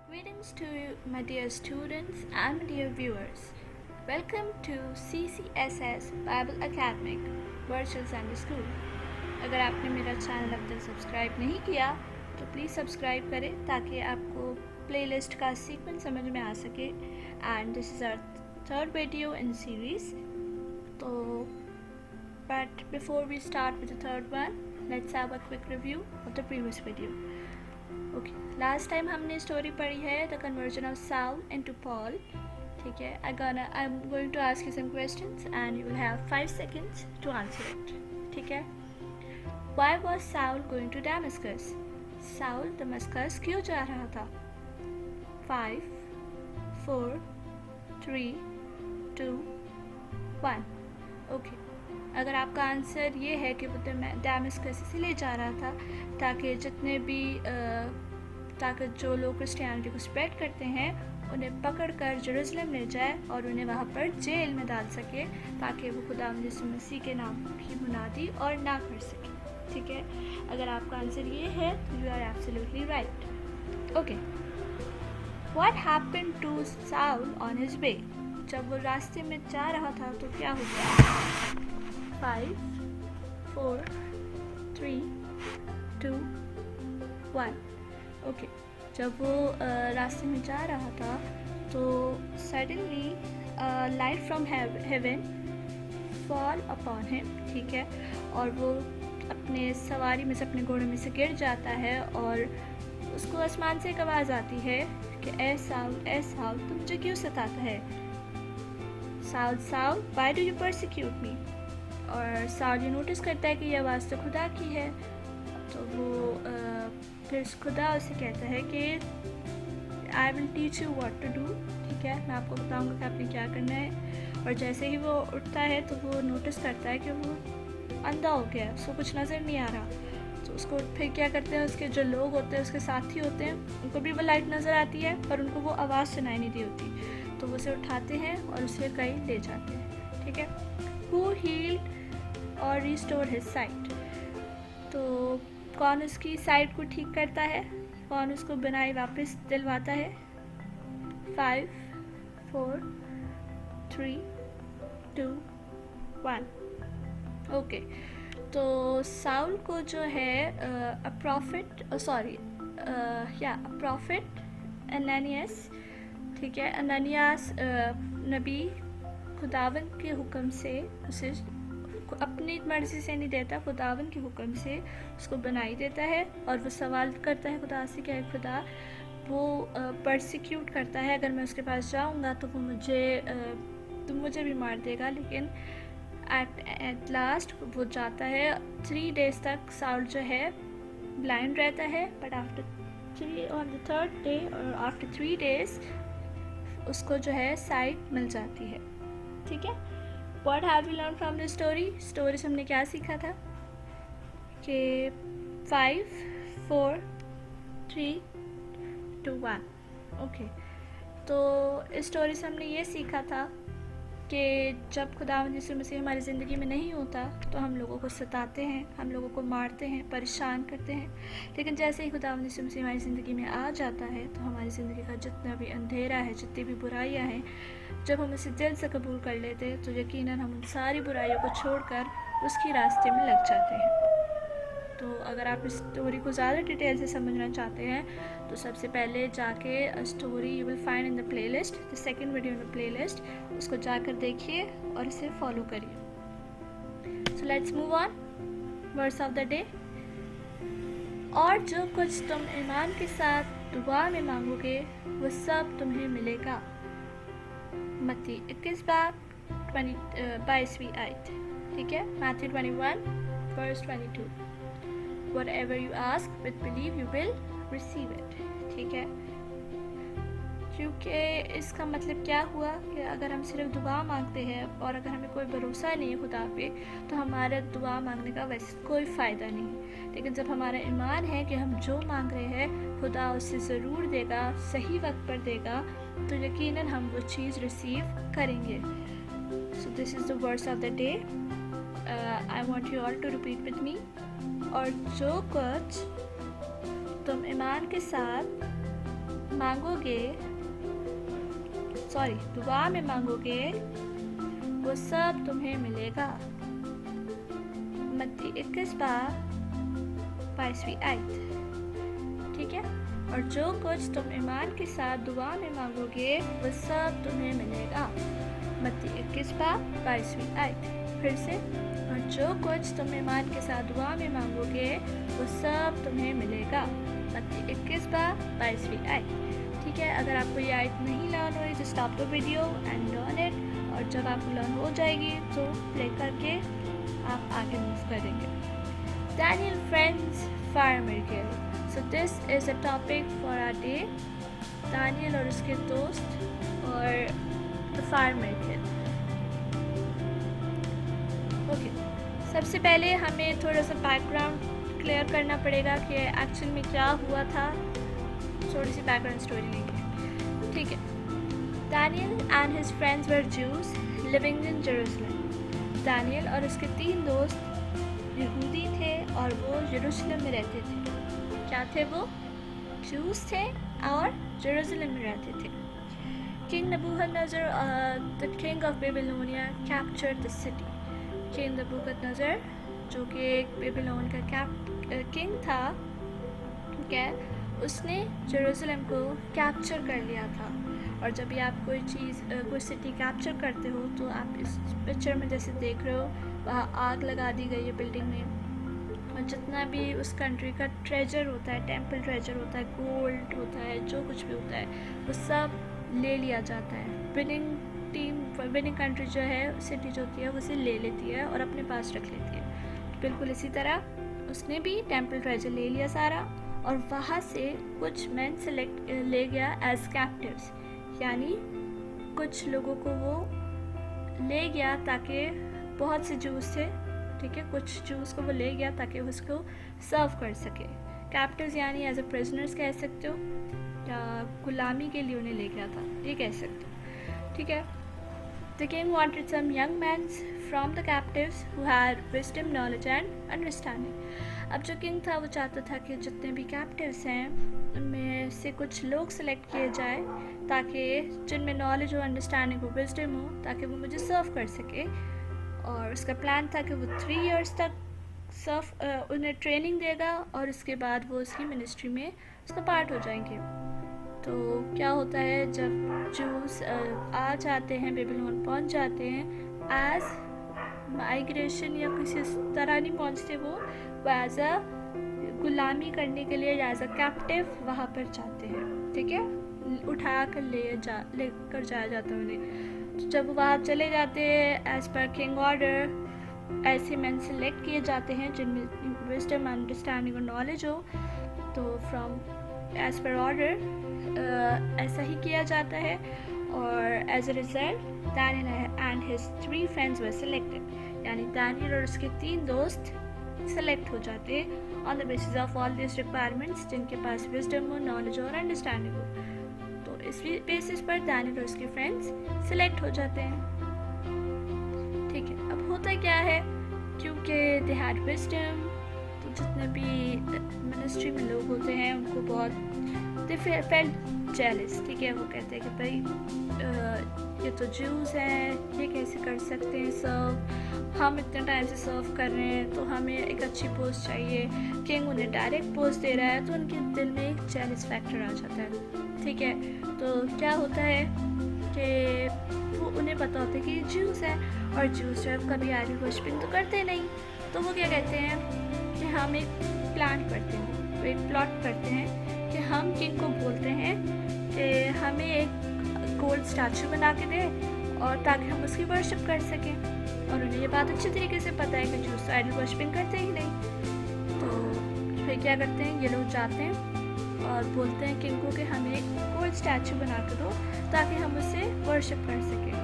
Greetings to you, my dear students and my dear viewers. Welcome to CCSS Bible Academic Virtual Sunday School. अगर आपने मेरा channel अब तक subscribe नहीं किया तो प्लीज़ सब्सक्राइब करें ताकि आपको प्लेलिस्ट का सीक्वेंस समझ में आ सके. And this is our third video in series. तो but before we start with the third one, let's have a quick review of the previous video. Okay, last time हमने स्टोरी पढ़ी है the conversion of Saul into Paul. ठीक है, I am going to ask you some questions and you will have 5 seconds to answer it. ठीक है. Why was Saul going to Damascus? Saul Damascus क्यों जा रहा था? 5 4 3 2 1. ओके, अगर आपका आंसर ये है कि वो डेमास्कस इसलिए जा रहा था ताकि जितने भी ताकि जो लोग क्रिश्चियनिटी को स्प्रेड करते हैं उन्हें पकड़कर जेरूसलम ले जाए और उन्हें वहाँ पर जेल में डाल सके ताकि वो खुदा यीशु मसीह के नाम की मुनादी और ना कर सके. ठीक है, अगर आपका आंसर ये है तो you are absolutely right. Okay, what happened to Saul on his way? जब वो रास्ते में जा रहा था तो क्या हो गया? 5 4 3 2 1. ओके, जब वो रास्ते में जा रहा था तो suddenly light from heaven fall upon him. ठीक है, और वो अपने सवारी में से अपने घोड़े में से गिर जाता है और उसको आसमान से एक आवाज़ आती है कि ए साउल तुम मुझे क्यों सताता है? Saul why do you persecute me? और साउल ये नोटिस करता है कि ये आवाज़ तो खुदा की है. तो वो फिर खुदा उसे कहता है कि I will teach you what to do. ठीक है, मैं आपको बताऊंगा कि आपने क्या करना है. और जैसे ही वो उठता है तो वो नोटिस करता है कि वो अंधा हो गया, उसको कुछ नज़र नहीं आ रहा. तो उसको फिर क्या करते हैं, उसके जो लोग होते हैं, उसके साथी होते हैं, उनको भी वो लाइट नज़र आती है पर उनको वो आवाज़ सुनाई नहीं दी होती. तो वो उसे उठाते हैं और उसे कहीं ले जाते हैं. ठीक है. हु हील्ड और रिस्टोर हिज साइट? तो कौन उसकी साइट को ठीक करता है? कौन उसको बनाई वापस दिलवाता है? 5 4 3 2 1. ओके, तो साउल को जो है प्रॉफिट अननियास. ठीक है, अननियास नबी खुदावन के हुक्म से उसे अपनी मर्ज़ी से नहीं देता, खुदावन के हुक्म से उसको बनाई देता है. और वो सवाल करता है खुदा से कि खुदा वो परसिक्यूट करता है, अगर मैं उसके पास जाऊंगा तो वो मुझे भी मार देगा. लेकिन एट लास्ट वो जाता है. 3 days तक साउल जो है ब्लाइंड रहता है, but on the third day और आफ्टर 3 days उसको जो है साइट मिल जाती है. ठीक है. What have we learned from this story? Story से हमने क्या सीखा था कि 5 4 3 2 1. ओके, तो इस स्टोरी से हमने ये सीखा था कि जब खुदा यीशु मसीह हमारी ज़िंदगी में नहीं होता तो हम लोगों को सताते हैं, हम लोगों को मारते हैं, परेशान करते हैं. लेकिन जैसे ही खुदा यीशु मसीह हमारी ज़िंदगी में आ जाता है तो हमारी ज़िंदगी का जितना भी अंधेरा है, जितनी भी बुराइयां हैं, जब हम इसे दिल से कबूल कर लेते हैं तो यकीनन हम उन सारी बुराइयों को छोड़कर उसकी रास्ते में लग जाते हैं. तो अगर आप इस स्टोरी को ज़्यादा डिटेल से समझना चाहते हैं तो सबसे पहले जाके story you will find in the playlist, the second video in the playlist, उसको जाकर देखिए और इसे फॉलो करिए. So let's move on. Words of the day. और जो कुछ तुम ईमान के साथ दुआ में मांगोगे वो सब तुम्हें मिलेगा. मत्ती 21:22 आयत. ठीक है. Matthew 21:22. Whatever you ask with believe you will receive it. ठीक है, क्योंकि इसका मतलब क्या हुआ कि अगर हम सिर्फ दुआ मांगते हैं और अगर हमें कोई भरोसा नहीं है खुदा पे तो हमारे दुआ मांगने का वैसे कोई फ़ायदा नहीं. लेकिन जब हमारा ईमान है कि हम जो मांग रहे हैं खुदा उससे ज़रूर देगा, सही वक्त पर देगा, तो यकीनन हम वो चीज़ रिसीव करेंगे. So this is the words of the day. I want you all to repeat with me. और जो कुछ तुम ईमान के साथ मांगोगे, सॉरी, दुआ में मांगोगे वो सब तुम्हें मिलेगा। मत्ती 21:22 आयत। ठीक है, और जो कुछ तुम ईमान के साथ दुआ में मांगोगे वो सब तुम्हें मिलेगा। मत्ती 21:22 आयत। फिर से, और जो कुछ तुम ईमान के साथ दुआ में मांगोगे वो सब तुम्हें मिलेगा। मत्ती 21:22 आयत। ठीक है, अगर आपको ये आयत नहीं लर्न हुई तो stop the video and learn it, और जब आपको लर्न हो जाएगी तो प्ले करके आप आगे मूव करेंगे। Daniel friends fire miracle. So this is a topic for our day. Daniel और उसके दोस्त और the fire miracle. Okay. सबसे पहले हमें थोड़ा सा बैकग्राउंड क्लियर करना पड़ेगा कि एक्चुअल में क्या हुआ था। थोड़ी सी बैकग्राउंड स्टोरी लेंगे। ठीक है। Daniel and his friends were Jews living in Jerusalem. Daniel और उसके 3 दोस्त यहूदी थे और वो यरूशलेम में रहते थे। क्या थे वो? जूस थे और यरूशलेम में रहते थे। King Nebuchadnezzar, the king of Babylonia, captured the city. King Nebuchadnezzar, जो कि एक बेबीलोन का किंग था, ठीक है, उसने यरूशलेम को कैप्चर कर लिया था। और जब भी आप कोई चीज़, कोई सिटी कैप्चर करते हो तो आप इस पिक्चर में जैसे देख रहे हो, वहाँ आग लगा दी गई है बिल्डिंग में, और जितना भी उस कंट्री का ट्रेजर होता है, टेम्पल ट्रेजर होता है, गोल्ड होता है, जो कुछ भी होता है, वो सब ले लिया जाता है। विनिंग कंट्री जो है, सिटी जो होती है, वो उसे ले लेती है और अपने पास रख लेती है। बिल्कुल इसी तरह उसने भी टेम्पल ट्रेजर ले लिया सारा, और वहाँ से कुछ मैन सेलेक्ट ले गया एज कैप्टिव्स, यानी कुछ लोगों को वो ले गया ताकि बहुत से जूस थे, ठीक है, कुछ जूस को वो ले गया ताकि उसको सर्व कर सके। कैप्टिव्स यानी एज ए प्रिजनर्स कह सकते हो, या गुलामी के लिए उन्हें ले गया था, ये कह सकते हो। ठीक है। The king wanted some young men from the captives who had wisdom, knowledge and understanding. अब जो किंग था वो चाहता था कि जितने भी कैप्टिव्स हैं उनमें से कुछ लोग सेलेक्ट किए जाए, ताकि जिनमें नॉलेज हो, अंडरस्टैंडिंग हो, विजडम हो, ताकि वो मुझे सर्व कर सके। और उसका प्लान था कि वो 3 इयर्स तक उन्हें ट्रेनिंग देगा और उसके बाद वो उसकी मिनिस्ट्री में उसका पार्ट हो जाएंगे। तो क्या होता है, जब जूस आ जाते हैं, बेबीलोन पहुंच जाते हैं, एज माइग्रेशन या किसी तरह नहीं पहुंचते, वो एज अ गुलामी करने के लिए एज अ कैप्टिव वहाँ पर जाते हैं। ठीक है, उठा कर लेकर जाया जाता है उन्हें। तो जब वहाँ चले जाते हैं, एज पर किंग ऑर्डर ऐसे मैन सेलेक्ट किए जाते हैं जिनमें विजडम, अंडरस्टैंडिंग और नॉलेज हो। तो फ्रॉम एज पर ऑर्डर ऐसा ही किया जाता है, और as a result Daniel and his 3 friends were selected, यानी दानियल और उसके 3 दोस्त सेलेक्ट हो जाते हैं on the basis of all this requirements, जिनके पास विजडम हो, नॉलेज और अंडरस्टैंडिंग हो। तो इस बेसिस पर दानियल और उसके फ्रेंड्स सेलेक्ट हो जाते हैं। ठीक है, अब होता क्या है, क्योंकि दे हैड विजडम, तो जितने भी मिनिस्ट्री में लोग होते हैं उनको बहुत दे फेल्ट जेलस। ठीक है, वो कहते हैं कि भाई ये तो जूस हैं, ये कैसे कर सकते हैं सर्व, हम इतने टाइम से सर्व कर रहे हैं, तो हमें एक अच्छी पोस्ट चाहिए। किंग उन्हें डायरेक्ट पोस्ट दे रहा है, तो उनके दिल में एक जेलस फैक्टर आ जाता है। ठीक है, तो क्या होता है कि वो उन्हें पता होता है कि जूस है, और जूस जो है कभी आइडल वर्शिपिंग तो करते नहीं, तो वो क्या कहते हैं कि हम एक प्लान करते हैं, एक प्लॉट करते हैं कि हम किंग को बोलते हैं कि हमें एक गोल्ड स्टैचू बना के दे, और ताकि हम उसकी वर्शिप कर सकें। और उन्हें ये बात अच्छी तरीके से पता है कि जूस तो आइडल वर्शिपिंग करते ही नहीं। तो फिर क्या करते हैं, ये लोग जाते हैं और बोलते हैं किंग को कि हमें एक गोल्ड स्टैचू बना के दो ताकि हम उससे वर्शिप कर सकें।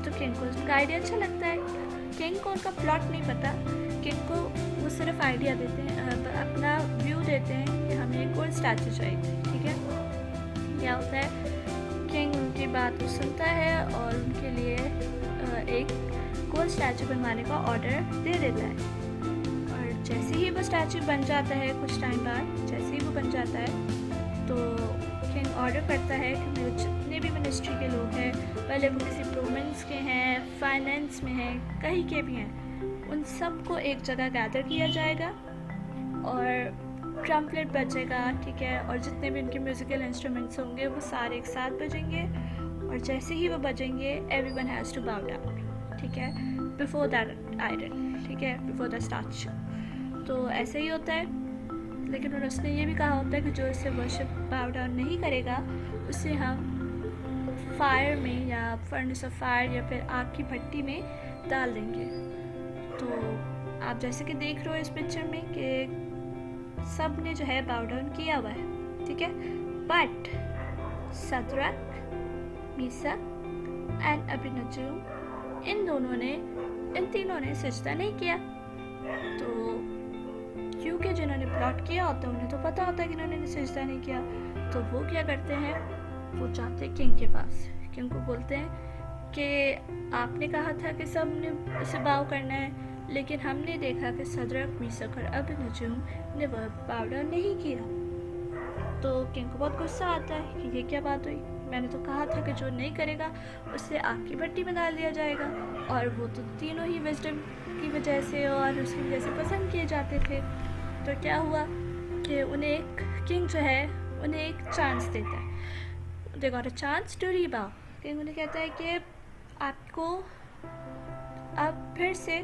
तो किंग को उसका आइडिया अच्छा लगता है। किंग को उनका प्लॉट नहीं पता, किंग को वो सिर्फ आइडिया देते हैं, अपना व्यू देते हैं कि हमें एक गोल्ड स्टैचू चाहिए। ठीक है, क्या होता है, किंग उनकी बात को सुनता है और उनके लिए एक गोल्ड स्टैचू बनवाने का ऑर्डर दे देता है। और जैसे ही वो स्टैचू बन जाता है, कुछ टाइम बाद जैसे ही वो बन जाता है, तो किंग ऑर्डर करता है कि मेरे जितने भी मिनिस्ट्री के लोग हैं, पहले वो किसी प्रोविंस के हैं, फाइनेंस में हैं, कहीं के भी हैं, उन सबको एक जगह गैदर किया जाएगा और ट्रम्पलेट बजेगा, ठीक है, और जितने भी उनके म्यूज़िकल इंस्ट्रूमेंट्स होंगे वो सारे एक साथ बजेंगे, और जैसे ही वो बजेंगे everyone has to bow down, ठीक है, बिफोर दैट आइडल, ठीक है, बिफोर द स्टैच्यू। तो ऐसे ही होता है। लेकिन उसने ये भी कहा होता है कि जो इससे वर्शिप बाउ डाउन नहीं करेगा उसे हम फायर में या फर्नेस ऑफ फायर या फिर आग की भट्टी में डाल देंगे। तो आप जैसे कि देख रहे हो इस पिक्चर में कि सब ने जो है बाउ डाउन किया हुआ है, ठीक है, बट सदरक, मीशक एंड अबेदनगो इन तीनों ने सजदा नहीं किया। तो क्योंकि जिन्होंने प्लॉट किया होता है उन्हें तो पता होता है कि इन्होंने सजदा नहीं किया, तो वो क्या करते हैं, वो जाते हैं किंग के पास, किंग को बोलते हैं कि आपने कहा था कि सब ने इसे बाव करना है, लेकिन हमने देखा कि सदरक, मीशक और अबेदनगो ने वह बाव डाउन नहीं किया। तो किंग को बहुत गुस्सा आता है कि ये क्या बात हुई, मैंने तो कहा था कि जो नहीं करेगा उससे आग की भट्टी में डाल दिया जाएगा, और वो तो तीनों ही विजडम की वजह से और उसकी वजह से पसंद किए जाते थे। तो क्या हुआ कि उन्हें एक किंग जो है उन्हें एक चांस देता है, they got a chance to rebow. King उन्हें कहता है कि आपको अब फिर से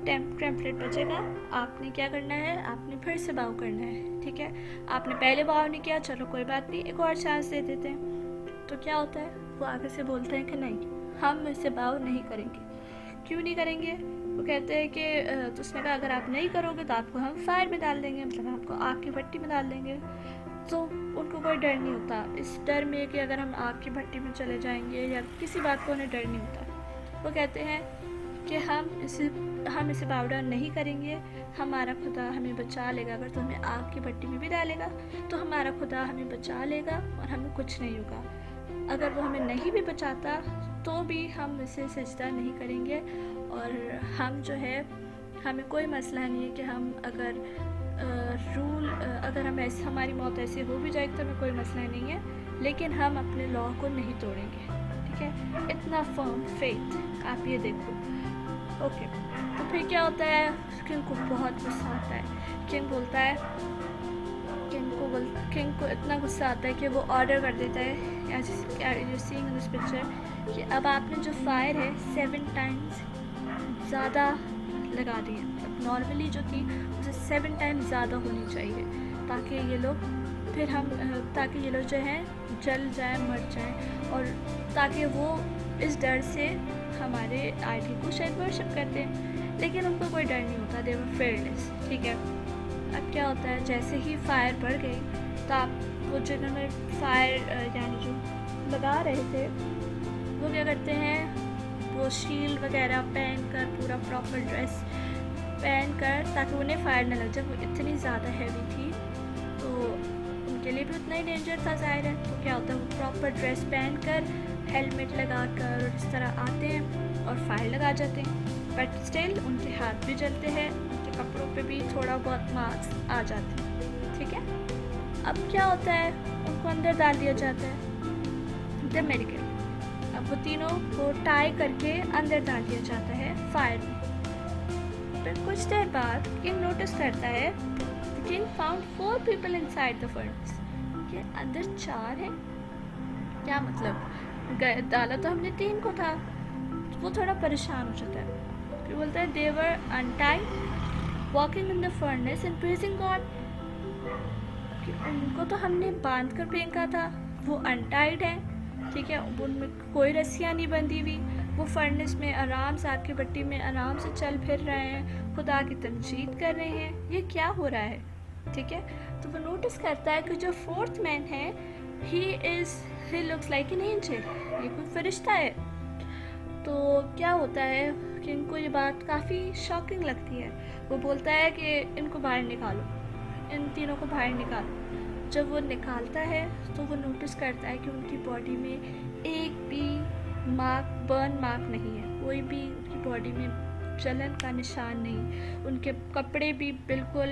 टेम्पलेट बचेगा, आपने क्या करना है, आपने फिर से बाव करना है, ठीक है, आपने पहले बाव नहीं किया, चलो कोई बात नहीं, एक और चांस दे देते हैं। तो क्या होता है, वो आगे से बोलते हैं कि नहीं, हम इसे बाव नहीं करेंगे। क्यों नहीं करेंगे, वो कहते हैं कि तो उसने कहा अगर आप नहीं करोगे तो आपको हम फायर में डाल देंगे, मतलब आपको आग की भट्टी में डाल देंगे। तो उनको कोई डर नहीं होता इस डर में कि अगर हम आग की भट्टी में चले जाएंगे या किसी बात को उन्हें डर नहीं होता। वो कहते हैं कि हम इसे बाव डाउन नहीं करेंगे, हमारा खुदा हमें बचा लेगा, अगर तो हमें आग की भट्टी में भी डालेगा तो हमारा खुदा हमें बचा लेगा और हमें कुछ नहीं होगा, अगर वो हमें नहीं भी बचाता तो भी हम इसे सजदा नहीं करेंगे, और हम जो है हमें कोई मसला नहीं है कि हम अगर अगर हम ऐसे हमारी मौत ऐसे हो भी जाएगी तो हमें कोई मसला नहीं है, लेकिन हम अपने लॉ को नहीं तोड़ेंगे, ठीक है, इतना फर्म फेथ, आप ये देखो। ओके, तो फिर क्या होता है, किंग को बहुत गुस्सा आता है, किंग बोलता है, किंग को इतना गुस्सा आता है कि वो ऑर्डर कर देता है you seeing in this picture कि अब आपने जो फायर है 7 टाइम्स ज़्यादा लगा दी है, मतलब नॉर्मली जो थी उसे 7 टाइम्स ज़्यादा होनी चाहिए, ताकि ये लोग जो हैं जल जाए, मर जाएं, और ताकि वो इस डर से हमारे आइडल को शायद वर्शिप करते हैं, लेकिन उनको कोई डर नहीं होता, दे वर फेयरलेस, ठीक है। अब क्या होता है, जैसे ही फायर बढ़ गई तो वो जिन्होंने फायर यानी जो लगा रहे थे वो क्या करते हैं, वो शील्ड वगैरह पहन कर, पूरा प्रॉपर ड्रेस पहन कर, ताकि उन्हें फायर न लग जाए, वो इतनी ज़्यादा हैवी थी तो उनके लिए भी उतना ही डेंजर था ज़ाहिर है। तो क्या होता है, वो प्रॉपर ड्रेस पहन कर, हेलमेट लगा कर और इस तरह आते हैं और फायर लगा जाते हैं, बट स्टिल उनके हाथ भी जलते हैं, उनके कपड़ों पे भी थोड़ा बहुत मार्क्स आ जाते हैं, ठीक है। अब क्या होता है, उनको अंदर डाल दिया जाता है द मेडिकल, अब वो तीनों को टाई करके अंदर डाल दिया जाता है फायर में। फिर कुछ देर बाद किंग नोटिस करता है, the king found 4 people inside the furnace, के अंदर 4 हैं, क्या मतलब, डाला तो हमने 3 को था। तो वो थोड़ा परेशान हो जाता है, फिर बोलता है they were untied walking in the furnace and praising God, कि उनको तो हमने बांध कर फेंका था, वो अनटाइड है, ठीक है, उनमें कोई रस्सियाँ नहीं बंधी हुई, वो फर्नेस में आराम से, आग की भट्टी में आराम से चल फिर रहे हैं, खुदा की तमजीद कर रहे हैं, ये क्या हो रहा है, ठीक है। तो वो नोटिस करता है कि जो 4th मैन है he looks like an angel, ये कोई फरिश्ता है। तो क्या होता है कि इनको ये बात काफ़ी शॉकिंग लगती है, वो बोलता है कि इनको बाहर निकालो, इन तीनों को बाहर निकालो। जब वो निकालता है तो वो नोटिस करता है कि उनकी बॉडी में एक भी बर्न मार्क नहीं है, कोई भी उनकी बॉडी में जलन का निशान नहीं, उनके कपड़े भी बिल्कुल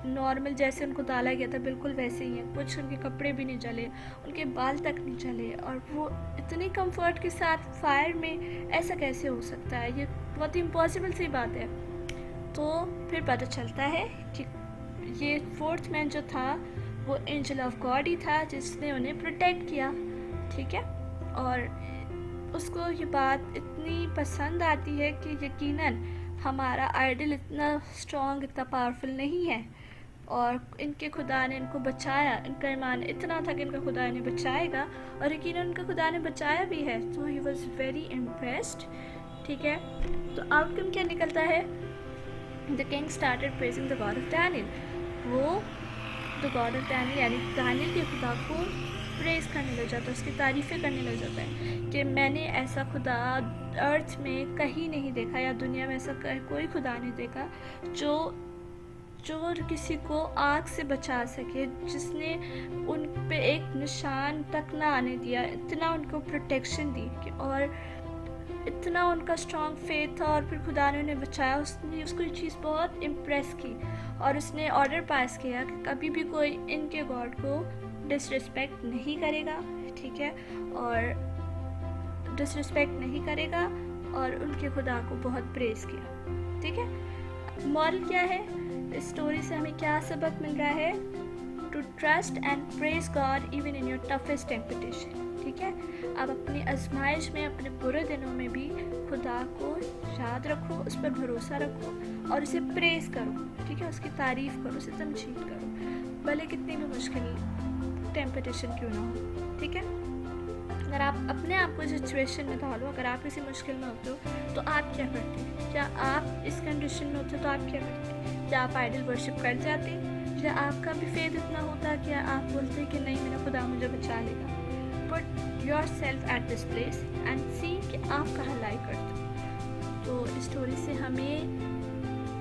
नॉर्मल जैसे उनको डाला गया था बिल्कुल वैसे ही हैं, कुछ उनके कपड़े भी नहीं जले, उनके बाल तक नहीं जले, और वो इतनी कंफर्ट के साथ फायर में, ऐसा कैसे हो सकता है? ये बहुत ही इम्पॉसिबल सी बात है। तो फिर पता चलता है कि ये फोर्थ मैन जो था वो एंजल ऑफ गॉड ही था, जिसने उन्हें प्रोटेक्ट किया, ठीक है। और उसको ये बात इतनी पसंद आती है कि यकीनन हमारा आइडल इतना स्ट्रॉन्ग, इतना पावरफुल नहीं है, और इनके खुदा ने इनको बचाया। इनका ईमान इतना था कि इनका खुदा इन्हें बचाएगा, और यकीनन उनका खुदा ने बचाया भी है। तो ही वॉज वेरी इम्प्रेस्ड, ठीक है। तो आउटकम क्या निकलता है? The king started praising the God of Daniel. वो द गॉड ऑफ डैनियल यानी डैनियल के खुदा को प्रेज करने लग जाता है, उसकी तारीफ़ें करने लग जाता है कि मैंने ऐसा खुदा अर्थ में कहीं नहीं देखा, या दुनिया में ऐसा कोई खुदा नहीं देखा जो किसी को आग से बचा सके, जिसने उन पे एक निशान तक ना आने दिया, इतना उनको प्रोटेक्शन दी कि, और इतना उनका स्ट्रॉन्ग फेथ था, और फिर खुदा ने उन्हें बचाया। उसने उसको ये चीज़ बहुत इम्प्रेस की, और उसने ऑर्डर पास किया कि कभी भी कोई इनके गॉड को डिसरिस्पेक्ट नहीं करेगा, ठीक है, और डिसरिस्पेक्ट नहीं करेगा, और उनके खुदा को बहुत प्रेज किया, ठीक है। मॉरल क्या है इस स्टोरी से? हमें क्या सबक मिल रहा है? To trust and praise God even in your toughest temptation, ठीक है। आप अपनी आजमाइश में, अपने बुरे दिनों में भी खुदा को याद रखो, उस पर भरोसा रखो, और उसे प्रेज करो, ठीक है, उसकी तारीफ़ करो, उसे तमजीद करो, भले कितनी भी मुश्किल टेम्पटेशन क्यों ना हो, ठीक है। अगर आप अपने आप को सिचुएशन में डालो, अगर आप किसी मुश्किल में होते हो तो आप क्या करते? क्या आप इस कंडीशन में होते तो आप क्या करते? क्या आप आइडल वर्शिप कर जाते? या आपका भी फेथ इतना होता कि आप बोलते कि नहीं, मेरा खुदा मुझे बचा लेगा? Put your self at this place and see कि आप कहाँ लाई करते हो। तो इस स्टोरी से हमें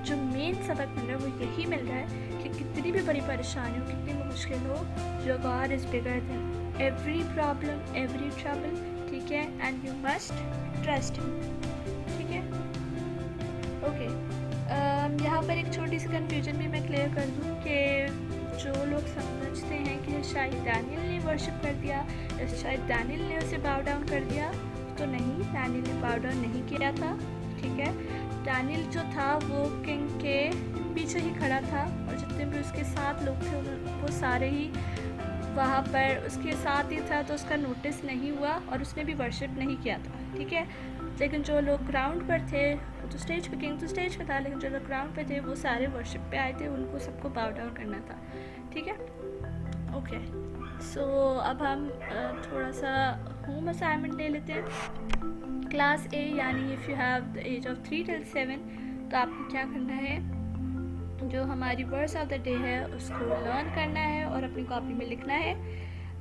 जो मेन सबक मिल रहा है वो यही मिल रहा है कि कितनी भी बड़ी परेशानी हो, कितनी भी मुश्किल हो, your God is bigger than every problem, every trouble, ठीक है, and you must trust him, ठीक है। ओके, यहाँ पर एक छोटी सी कन्फ्यूजन भी मैं क्लियर कर दूँ कि जो लोग समझते हैं कि शायद डैनियल ने वर्शिप कर दिया, या शायद डैनियल ने उसे बाव डाउन कर दिया, तो नहीं, डैनियल ने बाव डाउन नहीं किया था, ठीक है। डैनियल जो था वो किंग के पीछे ही खड़ा था, और जितने भी उसके साथ लोग थे वो सारे ही वहाँ पर उसके साथ ही था, तो उसका नोटिस नहीं हुआ और उसने भी वर्शिप नहीं किया था, ठीक है। लेकिन जो लोग ग्राउंड पर थे, तो स्टेज पे, किंग तो स्टेज पे था, लेकिन जो लोग ग्राउंड पे थे वो सारे वर्शिप पे आए थे, उनको सबको बाव डाउन करना था, ठीक है। ओके, सो अब हम थोड़ा सा होम असाइनमेंट ले लेते हैं। क्लास ए यानी if you have the age of 3 till 7, तो आपको क्या करना है? जो हमारी वर्ड्स ऑफ द डे है उसको लर्न करना है और अपनी कॉपी में लिखना है।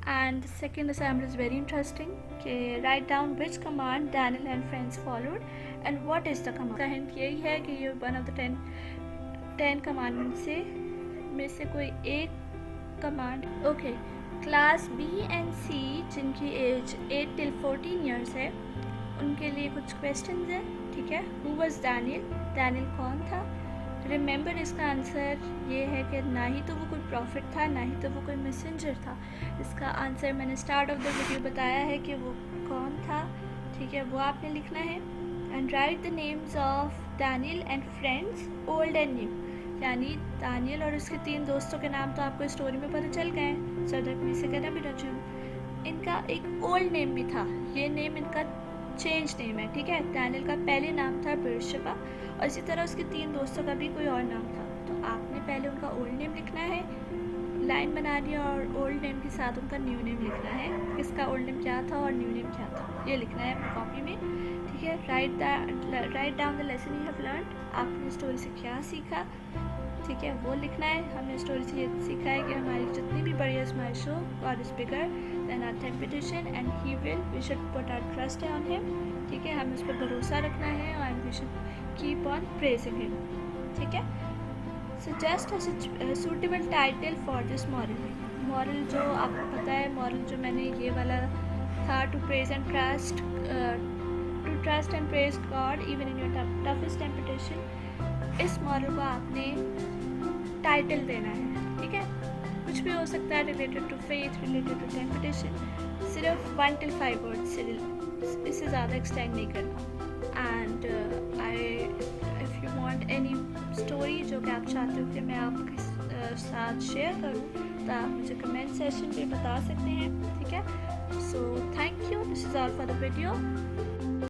And second assignment is very interesting कि write down which command Daniel and friends followed and what is the command. का हिंट यही है कि ये वन ऑफ द 10 कमांडमेंट में से कोई एक command. Okay, class B and C जिनकी एज 8 till 14 ईयर्स है, उनके लिए कुछ क्वेश्चन हैं, ठीक है। Who was Daniel? डैनियल कौन था? रिमेंबर, इसका आंसर ये है कि ना ही तो वो कोई प्रॉफिट था, ना ही तो वो कोई मैसेंजर था। इसका आंसर मैंने स्टार्ट ऑफ द वीडियो बताया है कि वो कौन था, ठीक है, वो आपने लिखना है। And right the names of Daniel and friends old and new, यानी डैनियल और उसके 3 दोस्तों के नाम तो आपको स्टोरी में पता चल गए हैं, सदक में से कहना भी रजूम। इनका एक ओल्ड नेम भी था, ये नेम इनका चेंज नेम है, ठीक है। डैनियल का पहले नाम था बिरशबा, और इसी तरह उसके 3 दोस्तों का भी कोई और नाम था। तो आपने पहले उनका ओल्ड नेम लिखना है, लाइन बनानी है, और ओल्ड नेम के साथ उनका न्यू नेम लिखना है, किसका ओल्ड नेम क्या था और न्यू नेम क्या था, ये लिखना है अपनी कॉपी में, ठीक है। Write down the lesson you have learned, आपने स्टोरी से क्या सीखा, ठीक है, वो लिखना है। हमने स्टोरी से ये सीखा है कि हमारी जितनी भी बड़ी आजमाइश हो, God is bigger than our temptation and he will, we should put our trust on him, ठीक है, हमें उस पर भरोसा रखना है, और we should keep on praising him, ठीक है। Suggest a suitable title for this moral. Moral जो आपको पता है, मॉरल जो मैंने ये वाला था, to praise and trust, to trust and praise God even in your toughest temptation. इस मॉरल को आपने टाइटल देना है, ठीक है। कुछ भी हो सकता है related to faith, related to temptation, सिर्फ 1 till 5 वर्ड्स से, इससे ज़्यादा एक्सटेंड नहीं करना। And if you want any story जो कि आप चाहते हो कि मैं आपके साथ शेयर करूँ, तो आप मुझे कमेंट सेशन पे बता सकते हैं, ठीक है। So thank you, this is all for the video.